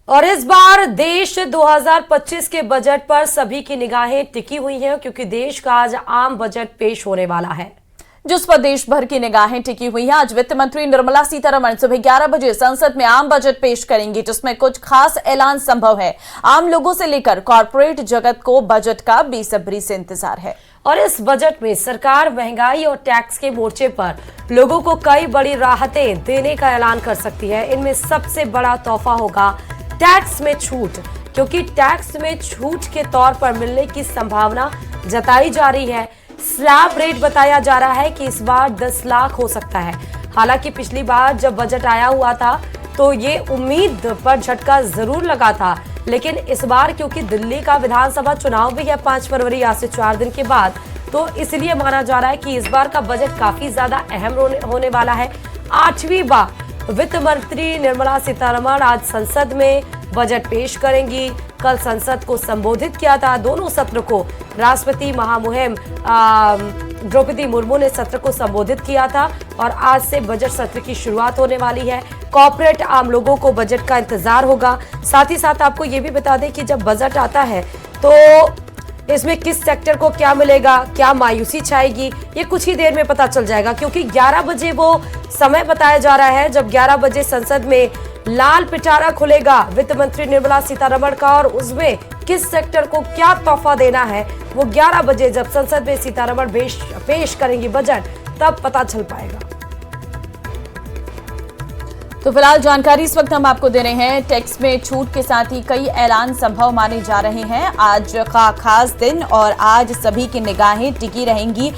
और इस बार देश 2025 के बजट पर सभी की निगाहें टिकी हुई हैं क्योंकि देश का आज आम बजट पेश होने वाला है, जिस पर देश भर की निगाहें टिकी हुई हैं। आज वित्त मंत्री निर्मला सीतारमण सुबह 11 बजे संसद में आम बजट पेश करेंगी, जिसमें कुछ खास ऐलान संभव है। आम लोगों से लेकर कॉर्पोरेट जगत को बजट का बेसब्री से इंतजार है। और इस बजट में सरकार महंगाई और टैक्स के मोर्चे पर लोगों को कई बड़ी राहतें देने का ऐलान कर सकती है। इनमें सबसे बड़ा तोहफा होगा टैक्स में छूट, क्योंकि टैक्स में छूट के तौर पर मिलने की संभावना जताई जा रही है। स्लैब रेट बताया जा रहा है कि इस बार 10 लाख हो सकता है। हालांकि पिछली बार जब बजट आया हुआ था तो ये उम्मीद पर झटका जरूर लगा था, लेकिन इस बार क्योंकि दिल्ली का विधानसभा चुनाव भी है 5 फरवरी आज से 4 दिन के बाद, तो इसलिए माना जा रहा है कि इस बार का बजट काफी ज्यादा अहम होने वाला है। 8वीं बार वित्त मंत्री निर्मला सीतारमण आज संसद में बजट पेश करेंगी। कल संसद को संबोधित किया था। दोनों सत्र को राष्ट्रपति महामहिम द्रौपदी मुर्मू ने सत्र को संबोधित किया था और आज से बजट सत्र की शुरुआत होने वाली है। कॉर्पोरेट आम लोगों को बजट का इंतजार होगा। साथ ही साथ आपको ये भी बता दें कि जब बजट आता है तो इसमें किस सेक्टर को क्या मिलेगा, क्या मायूसी छाएगी, ये कुछ ही देर में पता चल जाएगा, क्योंकि 11 बजे वो समय बताया जा रहा है जब 11 बजे संसद में लाल पिटारा खुलेगा वित्त मंत्री निर्मला सीतारमण का, और उसमें किस सेक्टर को क्या तोहफा देना है वो 11 बजे जब संसद में सीतारमण पेश करेंगी बजट, तब पता चल पाएगा। तो फिलहाल जानकारी इस वक्त हम आपको दे रहे हैं। टैक्स में छूट के साथ ही कई ऐलान संभव माने जा रहे हैं। आज का खास दिन और आज सभी की निगाहें टिकी रहेंगी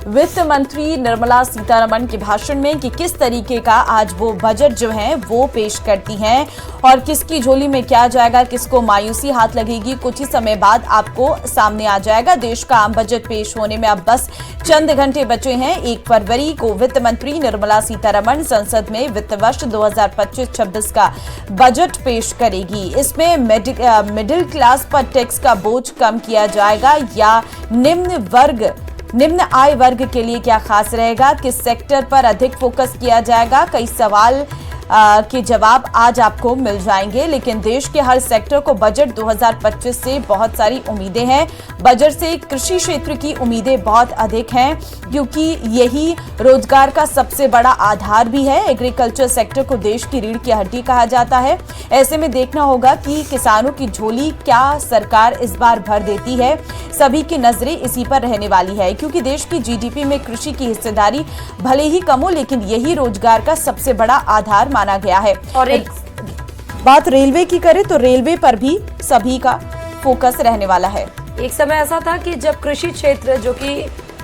वित्त मंत्री निर्मला सीतारमण के भाषण में कि किस तरीके का आज वो बजट जो है वो पेश करती हैं और किसकी झोली में क्या जाएगा, किसको मायूसी हाथ लगेगी, कुछ ही समय बाद आपको सामने आ जाएगा। देश का आम बजट पेश होने में अब बस चंद घंटे बचे हैं। 1 फरवरी को वित्त मंत्री निर्मला सीतारमण संसद में वित्त वर्ष 2025-26 का बजट पेश करेगी। इसमें मिडिल क्लास पर टैक्स का बोझ कम किया जाएगा या निम्न आय वर्ग के लिए क्या खास रहेगा, किस सेक्टर पर अधिक फोकस किया जाएगा, कई सवाल के जवाब आज आपको मिल जाएंगे। लेकिन देश के हर सेक्टर को बजट 2025 से बहुत सारी उम्मीदें हैं। बजट से कृषि क्षेत्र की उम्मीदें बहुत अधिक हैं, क्योंकि यही रोजगार का सबसे बड़ा आधार भी है। एग्रीकल्चर सेक्टर को देश की रीढ़ की हड्डी कहा जाता है। ऐसे में देखना होगा कि किसानों की झोली क्या सरकार इस बार भर देती है। सभी की नजरें इसी पर रहने वाली है, क्योंकि देश की जीडीपी में कृषि की हिस्सेदारी भले ही कम हो, लेकिन यही रोजगार का सबसे बड़ा आधार माना गया है। और एक बात रेलवे की करें तो रेलवे पर भी सभी का फोकस रहने वाला है। एक समय ऐसा था कि जब कृषि क्षेत्र, जो कि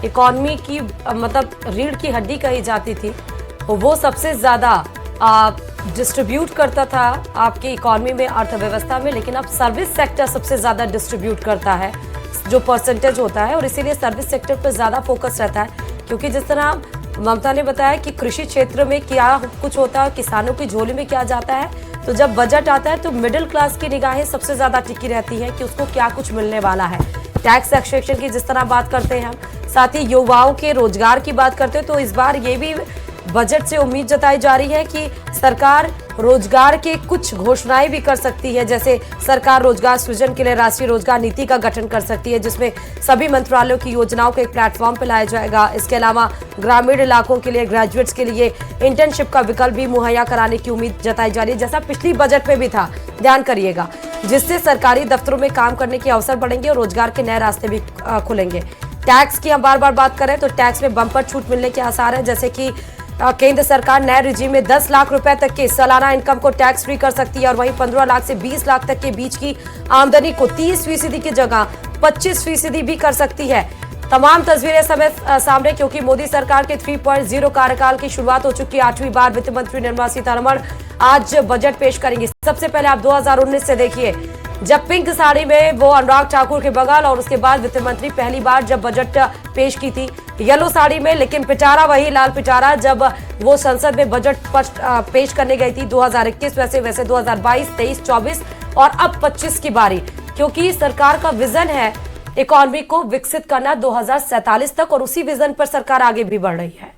इकोनॉमी की मतलब रीढ़ की हड्डी कही जाती थी, वो सबसे ज्यादा डिस्ट्रीब्यूट करता था आपकी इकोनॉमी में, अर्थव्यवस्था में, लेकिन अब सर्विस सेक्टर सबसे ज्यादा डिस्ट्रीब्यूट करता है जो परसेंटेज होता है, और इसीलिए सर्विस सेक्टर पर ज्यादा फोकस रहता है। क्योंकि जिस तरह ममता ने बताया कि कृषि क्षेत्र में क्या कुछ होता है, किसानों की झोली में क्या जाता है, तो जब बजट आता है तो मिडिल क्लास की निगाहें सबसे ज्यादा टिकी रहती है कि उसको क्या कुछ मिलने वाला है। टैक्स एक्सट्रैक्शन की जिस तरह बात करते हैं हम, साथ ही युवाओं के रोजगार की बात करते हैं, तो इस बार ये भी बजट से उम्मीद जताई जा रही है कि सरकार रोजगार के कुछ घोषणाएं भी कर सकती है। जैसे सरकार रोजगार सृजन के लिए राष्ट्रीय रोजगार नीति का गठन कर सकती है, जिसमें सभी मंत्रालयों की योजनाओं को एक प्लेटफॉर्म पर लाया जाएगा। इसके अलावा ग्रामीण इलाकों के लिए ग्रेजुएट्स के लिए इंटर्नशिप का विकल्प भी मुहैया कराने की उम्मीद जताई जा रही है, जैसा पिछली बजट में भी था, ध्यान करिएगा, जिससे सरकारी दफ्तरों में काम करने के अवसर बढ़ेंगे और रोजगार के नए रास्ते भी खुलेंगे। टैक्स की हम बार बार बात करें तो टैक्स में बम्पर छूट मिलने के आसार है, जैसे कि केंद्र सरकार नए रिजीम में 10 लाख रुपए तक के सालाना इनकम को टैक्स फ्री कर सकती है, और वहीं 15 लाख से 20 लाख तक के बीच की आमदनी को 30% की जगह 25% भी कर सकती है। तमाम तस्वीरें सामने, क्योंकि मोदी सरकार के 3.0 कार्यकाल की शुरुआत हो चुकी है। 8वीं बार वित्त मंत्री निर्मला सीतारमण आज बजट पेश करेंगी। सबसे पहले आप 2019 से देखिए, जब पिंक साड़ी में वो अनुराग ठाकुर के बगल, और उसके बाद वित्त मंत्री पहली बार जब बजट पेश की थी येलो साड़ी में, लेकिन पिटारा वही लाल पिटारा जब वो संसद में बजट पेश करने गई थी 2021, वैसे 2022, 23, 24 और अब 25 की बारी, क्योंकि सरकार का विजन है इकोनॉमी को विकसित करना 2047 तक, और उसी विजन पर सरकार आगे भी बढ़ रही है।